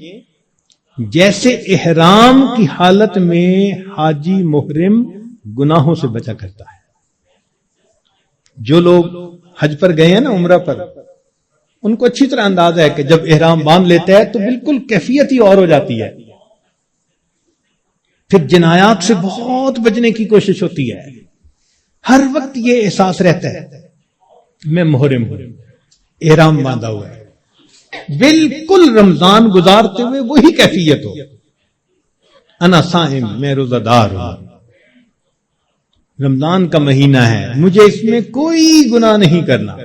جیسے احرام کی حالت میں حاجی محرم گناہوں سے بچا کرتا ہے. جو لوگ حج پر گئے ہیں نا، عمرہ پر، ان کو اچھی طرح اندازہ ہے کہ جب احرام باندھ لیتا ہے تو بالکل کیفیت ہی اور ہو جاتی ہے. پھر جنایات سے بہت بچنے کی کوشش ہوتی ہے. ہر وقت یہ احساس رہتا ہے میں محرم ہوں، احرام باندھا ہوا ہے. بالکل رمضان گزارتے ہوئے وہی کیفیت ہو، انا صائم، میں روزہ دار ہوں، رمضان کا مہینہ ہے، مجھے اس میں کوئی گناہ نہیں کرنا.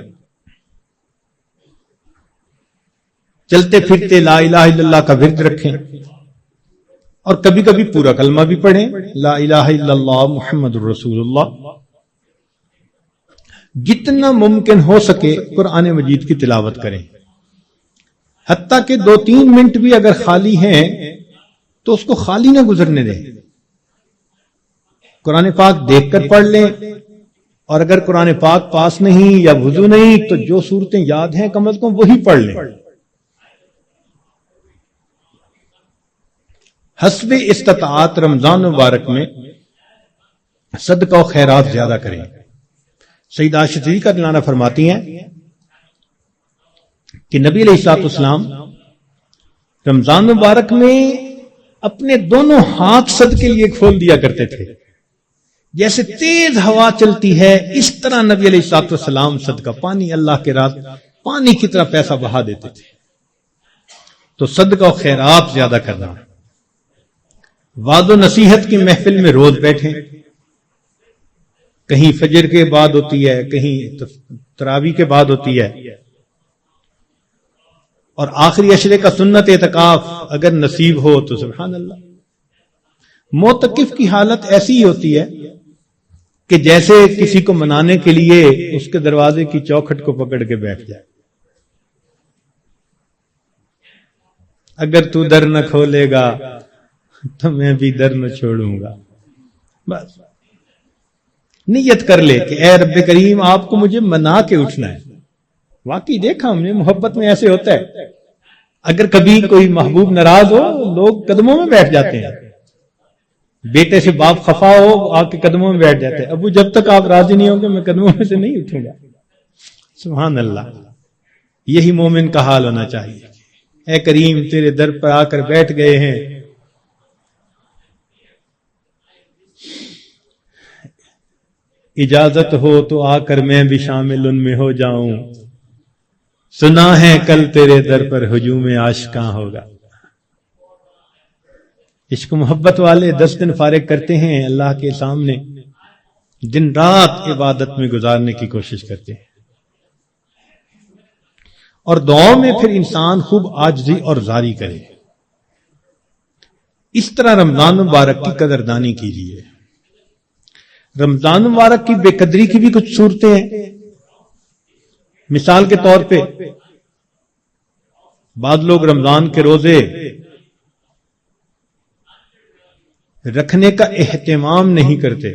چلتے پھرتے لا الہ الا اللہ کا ورد رکھیں اور کبھی کبھی پورا کلمہ بھی پڑھیں، لا الہ الا اللہ محمد الرسول اللہ. جتنا ممکن ہو سکے قرآن مجید کی تلاوت کریں. حتیٰ کہ 2-3 منٹ بھی اگر خالی ہیں تو اس کو خالی نہ گزرنے دیں. قرآن پاک دیکھ کر پڑھ لیں، اور اگر قرآن پاک پاس نہیں یا وضو نہیں تو جو صورتیں یاد ہیں کم از کم وہی پڑھ لیں. حسب استطاعت رمضان مبارک میں صدقہ و خیرات زیادہ کریں. سیدہ عائشہ صدیقہ رضی اللہ عنہا فرماتی ہیں کہ نبی علیہ الصلوۃ والسلام رمضان مبارک میں اپنے دونوں ہاتھ صدقے کے لیے کھول دیا کرتے تھے. جیسے تیز ہوا چلتی ہے اس طرح نبی علیہ الصلوۃ والسلام صدقہ، پانی اللہ کے راہ پانی کی طرح پیسہ بہا دیتے تھے. تو صدقہ و خیرات زیادہ کرنا. وعد و نصیحت کی محفل میں روز بیٹھیں. کہیں فجر کے بعد ہوتی ہے، کہیں تراویح کے بعد ہوتی ہے، اور آخری عشرے کا سنت اعتکاف اگر نصیب ہو تو سبحان اللہ. معتکف کی حالت ایسی ہی ہوتی ہے کہ جیسے کسی کو منانے کے لیے اس کے دروازے کی چوکھٹ کو پکڑ کے بیٹھ جائے. اگر تو در نہ کھولے گا تو میں بھی در نہ چھوڑوں گا. بس نیت کر لے کہ اے رب کریم آپ کو مجھے منا کے اٹھنا ہے. واقعی دیکھا ہم نے، محبت میں ایسے ہوتا ہے، اگر کبھی کوئی محبوب ناراض ہو لوگ قدموں میں بیٹھ جاتے ہیں، بیٹے سے باپ خفا ہو آ کے قدموں میں بیٹھ جاتے ہیں، ابو جب تک آپ راضی نہیں ہوں گے میں قدموں میں سے نہیں اٹھوں گا۔ سبحان اللہ، یہی مومن کا حال ہونا چاہیے۔ اے کریم تیرے در پر آ کر بیٹھ گئے ہیں، اجازت ہو تو آ کر میں بھی شامل ان میں ہو جاؤں، سنا ہے کل تیرے در پر ہجوم عاشقاں ہوگا۔ عشق محبت والے 10 دن فارغ کرتے ہیں اللہ کے سامنے، دن رات عبادت میں گزارنے کی کوشش کرتے ہیں، اور دعاؤں میں پھر انسان خوب عاجزی اور زاری کرے۔ اس طرح رمضان مبارک کی قدردانی کیجیے۔ رمضان مبارک کی بے قدری کی بھی کچھ صورتیں ہیں۔ مثال کے طور پہ بعض لوگ رمضان کے روزے رکھنے کا اہتمام نہیں کرتے،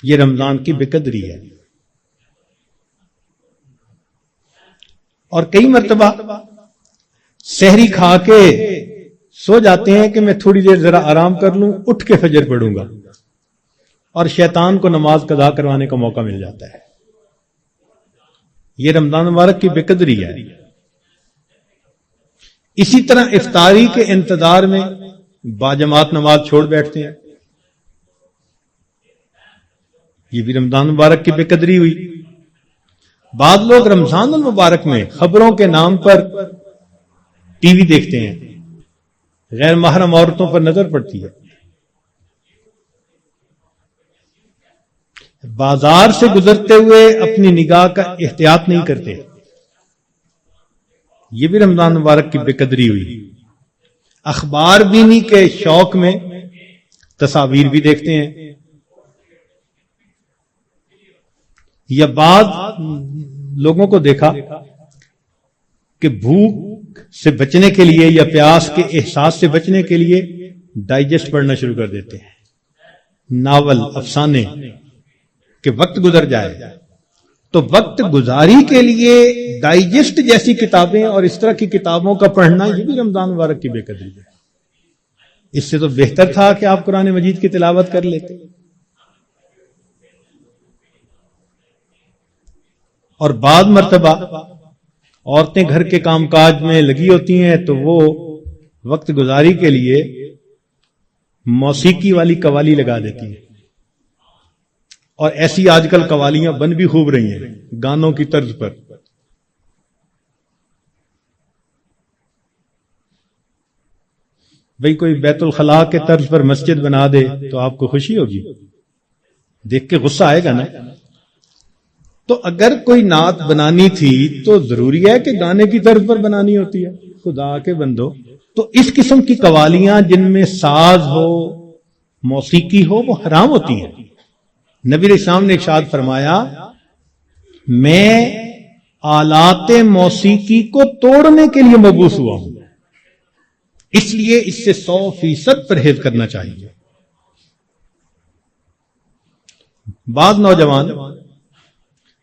یہ رمضان کی بے قدری ہے۔ اور کئی مرتبہ سحری کھا کے سو جاتے ہیں کہ میں تھوڑی دیر ذرا آرام کر لوں، اٹھ کے فجر پڑھوں گا، اور شیطان کو نماز قضا کروانے کا موقع مل جاتا ہے۔ یہ رمضان مبارک کی بے قدری ہے۔ اسی طرح افطاری کے انتظار میں باجماعت نماز چھوڑ بیٹھتے ہیں، یہ بھی رمضان مبارک کی بے قدری ہوئی۔ بعض لوگ رمضان المبارک میں خبروں کے نام پر ٹی وی دیکھتے ہیں، غیر محرم عورتوں پر نظر پڑتی ہے، بازار سے گزرتے ہوئے اپنی نگاہ کا احتیاط نہیں کرتے، یہ بھی رمضان مبارک کی بے قدری ہوئی۔ اخبار بینی کے شوق میں تصاویر بھی دیکھتے ہیں، یا بعض لوگوں کو دیکھا کہ بھوک سے بچنے کے لیے یا پیاس کے احساس سے بچنے کے لیے ڈائجسٹ پڑھنا شروع کر دیتے ہیں، ناول، افسانے، کہ وقت گزر جائے۔ تو وقت گزاری کے لیے ڈائجسٹ جیسی کتابیں اور اس طرح کی کتابوں کا پڑھنا، یہ بھی رمضان مبارک کی بے قدری ہے۔ اس سے تو بہتر تھا کہ آپ قرآن مجید کی تلاوت کر لیتے۔ اور بعض مرتبہ عورتیں گھر کے کام کاج میں لگی ہوتی ہیں تو وہ وقت گزاری کے لیے موسیقی والی قوالی لگا دیتی ہیں، اور ایسی آج کل قوالیاں بن بھی خوب رہی ہیں گانوں کی طرز پر۔ بھئی کوئی بیت الخلاء کے طرز پر مسجد بنا دے تو آپ کو خوشی ہوگی، دیکھ کے غصہ آئے گا نا۔ تو اگر کوئی نعت بنانی تھی تو ضروری ہے کہ گانے کی طرز پر بنانی ہوتی ہے؟ خدا کے بندو، تو اس قسم کی قوالیاں جن میں ساز ہو، موسیقی ہو، وہ حرام ہوتی ہیں۔ نبی علیہ السلام نے ارشاد فرمایا، میں آلات موسیقی کو توڑنے کے لیے مبعوث ہوا ہوں، اس لیے اس سے 100% پرہیز کرنا چاہیے۔ بعض نوجوان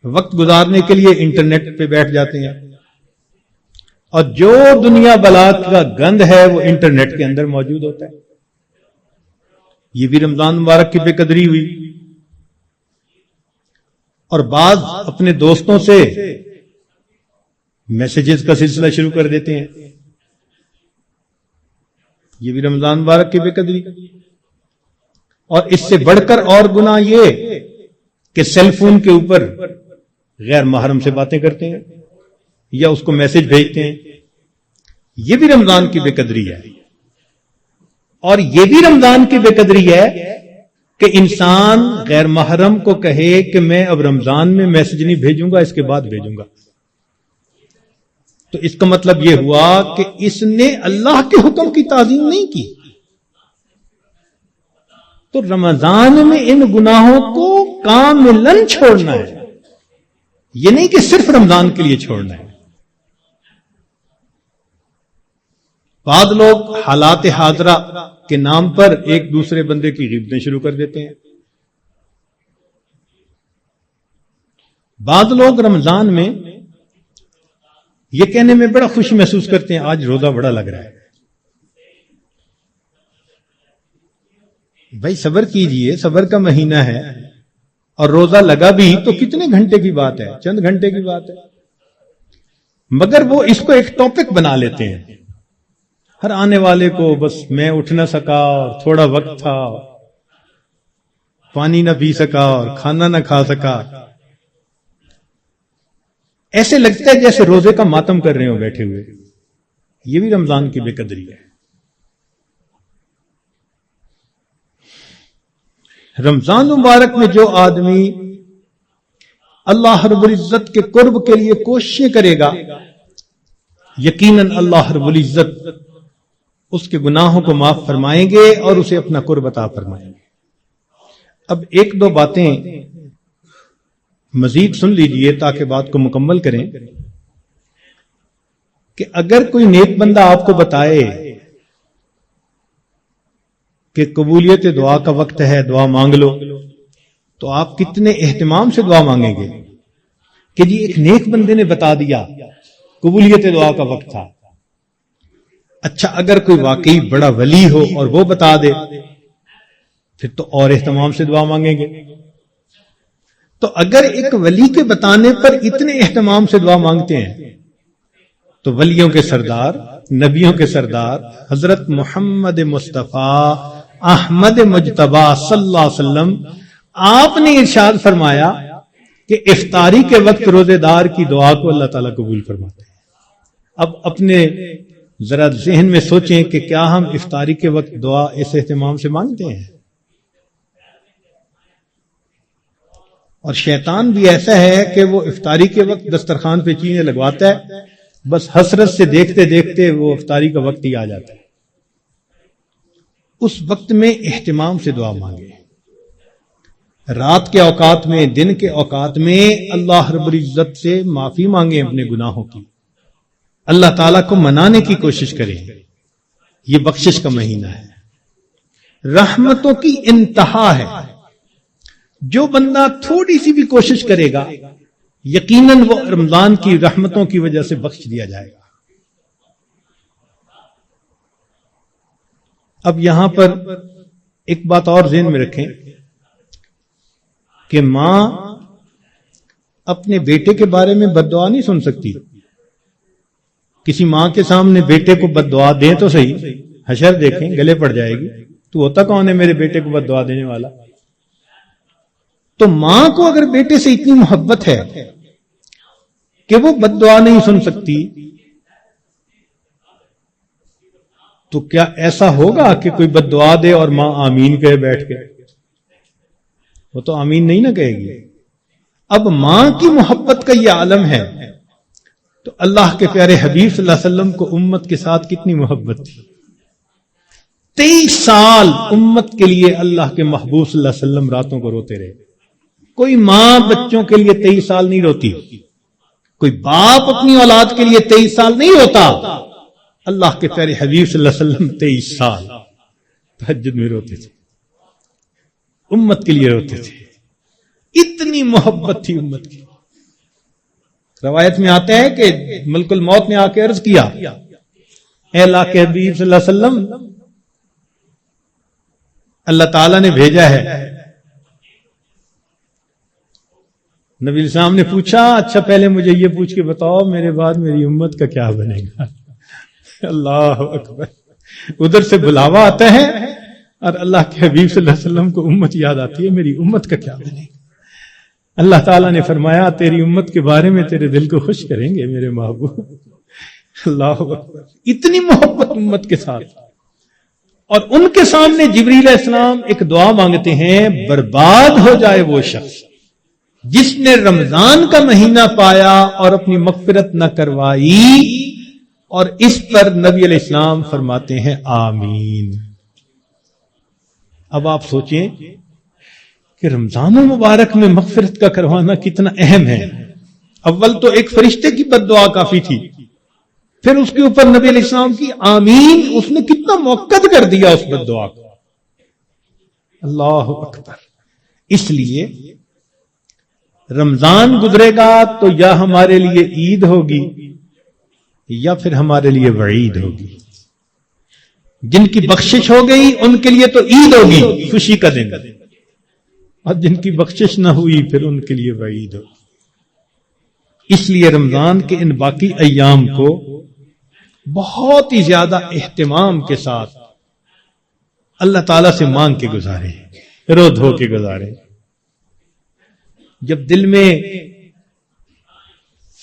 وقت گزارنے کے لیے انٹرنیٹ پہ بیٹھ جاتے ہیں، اور جو دنیا بلا کا گند ہے وہ انٹرنیٹ کے اندر موجود ہوتا ہے، یہ بھی رمضان مبارک کی بے قدری ہوئی۔ اور بعض اپنے دوستوں سے میسیجز کا سلسلہ شروع کر دیتے ہیں، یہ بھی رمضان مبارک کی بے قدری۔ اور اس سے بڑھ کر اور گناہ یہ کہ سیل فون کے اوپر غیر محرم سے باتیں کرتے ہیں یا اس کو میسج بھیجتے ہیں، یہ بھی رمضان کی بے قدری ہے۔ اور یہ بھی رمضان کی بے قدری ہے کہ انسان غیر محرم کو کہے کہ میں اب رمضان میں میسج نہیں بھیجوں گا، اس کے بعد بھیجوں گا، تو اس کا مطلب یہ ہوا کہ اس نے اللہ کے حکم کی تعظیم نہیں کی۔ تو رمضان میں ان گناہوں کو کاملاً چھوڑنا ہے، یہ نہیں کہ صرف رمضان کے لیے چھوڑنا ہے۔ بعض لوگ حالات حاضرہ کے نام پر ایک دوسرے بندے کی غیبتیں شروع کر دیتے ہیں، بعض لوگ رمضان میں یہ کہنے میں بڑا خوشی محسوس کرتے ہیں آج روزہ بڑا لگ رہا ہے. بھائی صبر کیجئے، صبر کا مہینہ ہے، اور روزہ لگا بھی تو کتنے گھنٹے کی بات ہے، چند گھنٹے کی بات ہے. مگر وہ اس کو ایک ٹاپک بنا لیتے ہیں، ہر آنے والے کو بس میں اٹھ نہ سکا اور تھوڑا وقت تھا، پانی نہ پی سکا اور کھانا نہ کھا سکا. ایسے لگتا ہے جیسے روزے کا ماتم کر رہے ہو بیٹھے ہوئے. یہ بھی رمضان کی بے قدری ہے. رمضان مبارک میں جو آدمی اللہ رب العزت کے قرب کے لیے کوششیں کرے گا، یقیناً اللہ رب العزت اس کے گناہوں کو معاف فرمائیں گے اور اسے اپنا قرب عطا فرمائیں گے. اب ایک دو باتیں مزید سن لیجئے تاکہ بات کو مکمل کریں کہ اگر کوئی نیک بندہ آپ کو بتائے کہ قبولیت دعا کا وقت ہے، دعا مانگ لو، تو آپ کتنے اہتمام سے دعا مانگیں گے کہ جی ایک نیک بندے نے بتا دیا قبولیت دعا کا وقت تھا. اچھا اگر کوئی واقعی بڑا ولی ہو اور وہ بتا دے پھر تو اور اہتمام سے دعا مانگیں گے. تو اگر ایک ولی کے بتانے پر اتنے اہتمام سے دعا مانگتے ہیں تو ولیوں کے سردار، نبیوں کے سردار حضرت محمد مصطفیٰ احمد مجتبی صلی اللہ علیہ وسلم، آپ نے ارشاد فرمایا کہ افطاری کے وقت روزے دار کی دعا کو اللہ تعالیٰ قبول فرماتے ہیں. اب اپنے ذرا ذہن میں سوچیں کہ کیا ہم افطاری کے وقت دعا اس اہتمام سے مانگتے ہیں؟ اور شیطان بھی ایسا ہے کہ وہ افطاری کے وقت دسترخوان پہ چیزیں لگواتا ہے، بس حسرت سے دیکھتے دیکھتے وہ افطاری کا وقت ہی آ جاتا ہے. اس وقت میں اہتمام سے دعا مانگے. رات کے اوقات میں، دن کے اوقات میں اللہ رب العزت سے معافی مانگیں اپنے گناہوں کی، اللہ تعالیٰ کو منانے کی کوشش کریں. یہ بخشش کا مہینہ ہے، رحمتوں کی انتہا ہے. جو بندہ تھوڑی سی بھی کوشش کرے گا یقیناً وہ رمضان کی رحمتوں کی وجہ سے بخش دیا جائے گا. اب یہاں پر ایک بات اور ذہن میں رکھیں کہ ماں اپنے بیٹے کے بارے میں بد دعا نہیں سن سکتی. کسی ماں کے سامنے بیٹے کو بد دعا دیں تو صحیح، حشر دیکھیں گلے پڑ جائے گی. تو ہوتا کون ہے میرے بیٹے کو بد دعا دینے والا؟ تو ماں کو اگر بیٹے سے اتنی محبت ہے کہ وہ بد دعا نہیں سن سکتی، تو کیا ایسا ہوگا کہ کوئی بد دعا دے اور ماں آمین کہے بیٹھ کے؟ وہ تو آمین نہیں نہ کہے گی. اب ماں کی محبت کا یہ عالم ہے تو اللہ کے پیارے حبیب صلی اللہ علیہ وسلم کو امت کے ساتھ کتنی محبت تھی. 23 سال امت کے لیے اللہ کے محبوب صلی اللہ علیہ وسلم راتوں کو روتے رہے. کوئی ماں بچوں کے لیے 23 سال نہیں روتی، کوئی باپ اپنی اولاد کے لیے 23 سال نہیں روتا. اللہ کے پیارے حبیب صلی اللہ علیہ وسلم 23 سال تہجد میں روتے تھے، امت کے لیے روتے تھے. اتنی محبت تھی امت کی. روایت میں آتا ہے کہ ملک الموت نے آ کے عرض کیا، اے اللہ کے حبیب صلی اللہ علیہ وسلم، اللہ تعالیٰ نے بھیجا ہے. نبی السلام نے پوچھا، اچھا پہلے مجھے یہ پوچھ کے بتاؤ میرے بعد میری امت کا کیا بنے گا؟ اللہ اکبر. ادھر سے بلاوا آتا ہے اور اللہ کے حبیب صلی اللہ علیہ وسلم کو امت یاد آتی ہے، میری امت کا کیا بنے گا؟ اللہ تعالیٰ نے فرمایا تیری امت کے بارے میں تیرے دل کو خوش کریں گے میرے محبوب. اللہ اکبر. اتنی محبت امت کے ساتھ. اور ان کے سامنے جبریل علیہ السلام ایک دعا مانگتے ہیں، برباد ہو جائے وہ شخص جس نے رمضان کا مہینہ پایا اور اپنی مغفرت نہ کروائی. اور اس پر نبی علیہ السلام فرماتے ہیں آمین. اب آپ سوچیں کہ رمضان المبارک میں مغفرت کا کروانا کتنا اہم ہے. اول تو ایک فرشتے کی بد دعا کافی تھی، پھر اس کے اوپر نبی علیہ السلام کی آمین، اس نے کتنا موقت کر دیا اس بد دعا کو. اللہ اکبر. اس لیے رمضان گزرے گا تو یا ہمارے لیے عید ہوگی یا پھر ہمارے لیے وعید ہوگی. جن کی بخشش ہو گئی ان کے لیے تو عید ہوگی، خوشی کا دن، اور جن کی بخشش نہ ہوئی پھر ان کے لیے وعید ہوگی. اس لیے رمضان کے ان باقی ایام کو بہت ہی زیادہ اہتمام کے ساتھ اللہ تعالیٰ سے مانگ کے گزارے، رو دھو کے گزارے. جب دل میں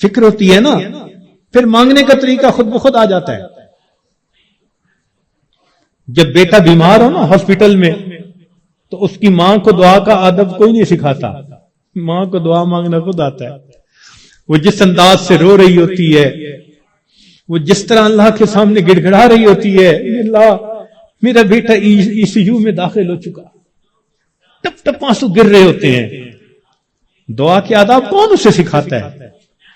فکر ہوتی ہے نا پھر مانگنے کا طریقہ خود بخود آ جاتا ہے. جب بیٹا بیمار ہو نا ہاسپٹل میں تو اس کی ماں کو دعا کا ادب کوئی نہیں سکھاتا، ماں کو دعا مانگنا خود آتا ہے. وہ جس انداز سے رو رہی ہوتی ہے، وہ جس طرح اللہ کے سامنے گڑ گڑا رہی ہوتی ہے، اللہ میرا بیٹا ECU میں داخل ہو چکا، ٹپ ٹپ آنسو گر رہے ہوتے ہیں. دعا کے آداب کون اسے سکھاتا ہے؟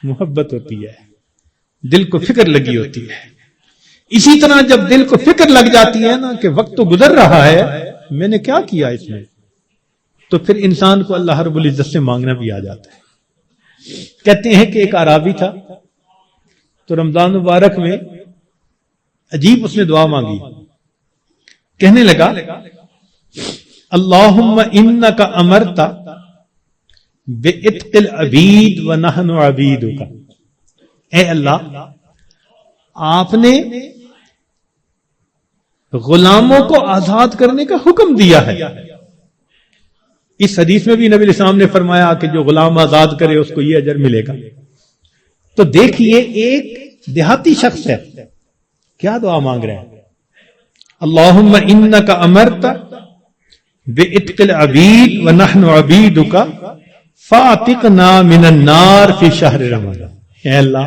محبت ہوتی ہے، دل کو فکر لگی ہوتی ہے. اسی طرح جب دل کو فکر لگ جاتی ہے نا کہ وقت تو گزر رہا ہے، میں نے کیا کیا اس میں، تو پھر انسان کو اللہ رب العزت سے مانگنا بھی آ جاتا ہے. کہتے ہیں کہ ایک اعرابی تھا تو رمضان مبارک میں عجیب اس نے دعا مانگی. کہنے لگا اللہم انک امرت بعتق العبید ونحن عبیدک. اے اللہ، آپ نے غلاموں کو آزاد کرنے کا حکم دیا ہے. اس حدیث میں بھی نبی الاسلام نے فرمایا کہ جو غلام آزاد کرے اس کو یہ اجر ملے گا. تو دیکھیے ایک دیہاتی شخص ہے، کیا دعا مانگ رہے ہیں؟ اللہم انک امرت بعتق العبید ونحن عبیدک فاعتقنا من النار فی شہر رمضان. اے اللہ،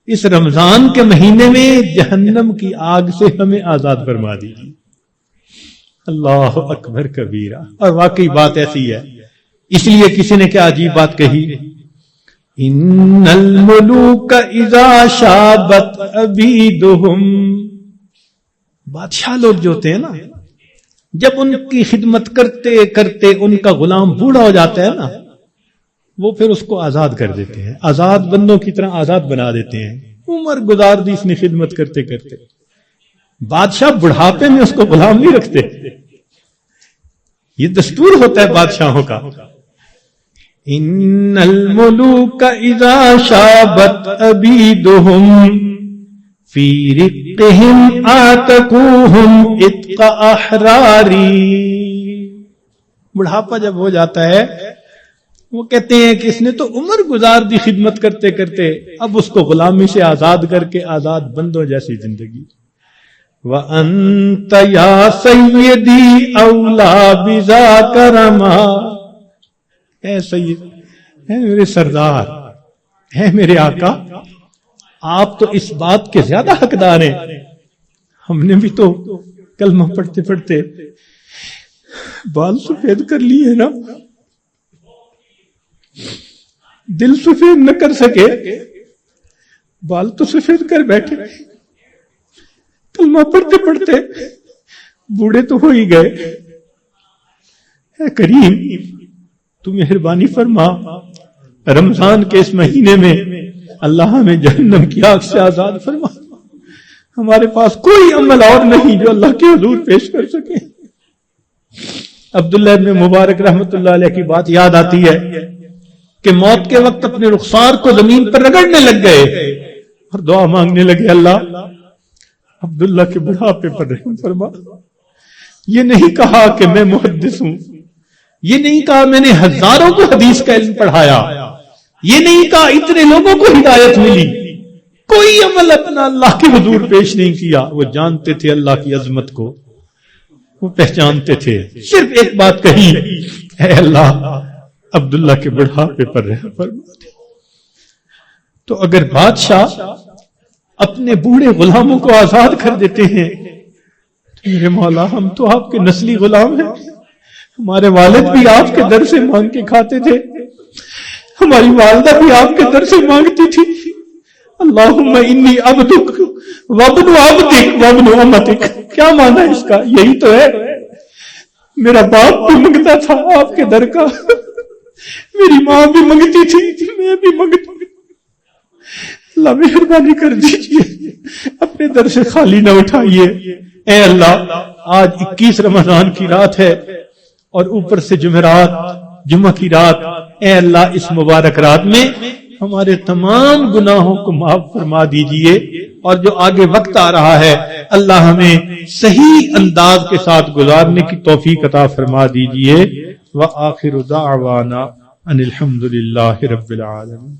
اس رمضان کے مہینے میں جہنم کی آگ سے ہمیں آزاد فرما دیجیے. اللہ اکبر کبیرہ. اور واقعی بات ایسی ہے. اس لیے کسی نے کیا عجیب بات کہی، ان الملوک اذا شابت عبیدہم. بادشاہ لوگ جو ہوتے ہیں نا، جب ان کی خدمت کرتے کرتے ان کا غلام بوڑھا ہو جاتا ہے نا، وہ پھر اس کو آزاد کر دیتے ہیں، آزاد بندوں کی طرح آزاد بنا دیتے ہیں. عمر گزار دی اس نے خدمت کرتے کرتے. بادشاہ بڑھاپے میں اس کو غلام نہیں رکھتے، یہ دستور ہوتا ہے بادشاہوں کا. ان الملوک اذا شابت عبیدہم فی رقہم آتقوہم اتق احراری. بڑھاپا جب ہو جاتا ہے وہ کہتے ہیں کہ اس نے تو عمر گزار دی خدمت کرتے کرتے، اب اس کو غلامی سے آزاد کر کے آزاد بندوں جیسی زندگی. وَأَنْتَ يَا سَيِّدِي أَوْلَى بِذَاكَ رَمَا. اے سید، اے میرے سردار، اے میرے آقا، آپ تو اس بات کے زیادہ حقدار ہیں. ہم نے بھی تو کلمہ پڑھتے پڑھتے بال سفید کر لیے نا، دل سفید نہ کر سکے، بال تو سفید کر بیٹھے. کلمہ پڑھتے پڑھتے بوڑھے تو ہو ہی گئے. اے کریم، تو مہربانی فرما، رمضان کے اس مہینے میں اللہ ہمیں جہنم کی آگ سے آزاد فرما. ہمارے پاس کوئی عمل اور نہیں جو اللہ کے حضور پیش کر سکے. عبداللہ ابن مبارک رحمت اللہ علیہ کی بات یاد آتی ہے کہ موت کے وقت اپنے رخسار کو زمین پر رگڑنے لگ گئے اور دعا مانگنے لگے، اللہ عبداللہ کے بڑھاپے پر رحم فرما. یہ نہیں کہا کہ میں محدث ہوں، یہ نہیں کہا میں نے ہزاروں کو حدیث کا علم پڑھایا، یہ نہیں کہا اتنے لوگوں کو ہدایت ملی. کوئی عمل اپنا اللہ کے حضور پیش نہیں کیا. وہ جانتے تھے اللہ کی عظمت کو، وہ پہچانتے تھے. صرف ایک بات کہی، اے اللہ عبداللہ کے بڑھاپے پر رحم فرما. تو اگر بادشاہ اپنے بوڑھے غلاموں کو آزاد کر دیتے ہیں تو میرے مولا، ہم تو آپ کے نسلی غلام ہیں. ہمارے والد بھی آپ کے در سے مانگ کے کھاتے تھے، ہماری والدہ بھی آپ کے در سے مانگتی تھی. اللہم انی عبدک وابن عبدک وابن امتک. کیا مانا اس کا؟ یہی تو ہے، میرا باپ بھی منگتا تھا آپ کے در کا، میری ماں بھی منگتی تھی، میں بھی منگتا ہوں، اللہ مہربانی کر دیجیے، اپنے در سے خالی نہ اٹھائیے۔ اے اللہ، آج 21 رمضان کی رات ہے اور اوپر سے جمعرات، جمعہ کی رات، اے اللہ اس مبارک رات میں ہمارے تمام گناہوں کو معاف فرما دیجئے، اور جو آگے وقت آ رہا ہے اللہ ہمیں صحیح انداز کے ساتھ گزارنے کی توفیق عطا فرما دیجئے۔ وآخر دعوانا ان الحمد للہ رب العالمین۔